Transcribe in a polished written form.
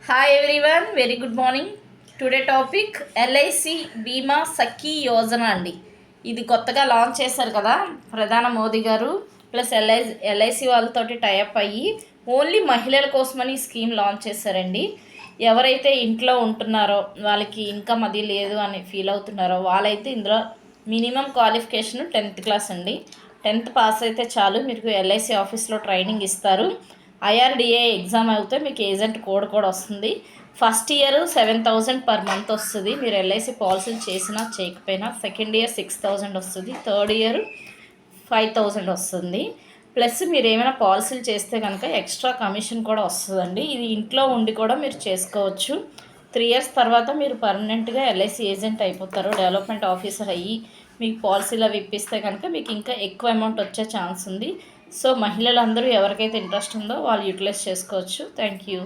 Hi everyone, very good morning. Today topic LIC బీమా సఖీ యోజన అండి. ఇది కొత్తగా లాంచ్ చేశారు కదా ప్రధాన మోదీ గారు, ప్లస్ ఎల్ఐసి వాళ్ళతోటి టైఅప్ అయ్యి ఓన్లీ మహిళల కోసమని స్కీమ్ లాంచ్ చేశారండి. ఎవరైతే ఇంట్లో ఉంటున్నారో, వాళ్ళకి ఇన్కమ్ అది లేదు అని ఫీల్ అవుతున్నారో వాళ్ళైతే ఇందులో మినిమం క్వాలిఫికేషన్ 10th క్లాస్ అండి. 10th పాస్ అయితే చాలు, మీకు ఎల్ఐసి ఆఫీస్లో ట్రైనింగ్ ఇస్తారు. ఐఆర్డిఏ ఎగ్జామ్ అయితే మీకు ఏజెంట్ కోడ్ కూడా వస్తుంది. ఫస్ట్ ఇయర్ 7,000 పర్ మంత్ వస్తుంది, మీరు ఎల్ఐసి పాలసీలు చేసినా చేయకపోయినా. సెకండ్ ఇయర్ 6,000 వస్తుంది. థర్డ్ ఇయర్ 5,000 వస్తుంది. ప్లస్ మీరు ఏమైనా పాలసీలు చేస్తే కనుక ఎక్స్ట్రా కమిషన్ కూడా వస్తుందండి. ఇది ఇంట్లో ఉండి కూడా మీరు చేసుకోవచ్చు. 3 ఇయర్స్ తర్వాత మీరు పర్మనెంట్గా ఎల్ఐసి ఏజెంట్ అయిపోతారు. డెవలప్మెంట్ ఆఫీసర్ అయ్యి మీకు పాలసీలు అవి ఇప్పిస్తే కనుక మీకు ఇంకా ఎక్కువ అమౌంట్ వచ్చే ఛాన్స్ ఉంది. సో మహిళలందరూ ఎవరికైతే ఇంట్రెస్ట్ ఉందో వాళ్ళు యూటిలైజ్ చేసుకోవచ్చు. Thank you.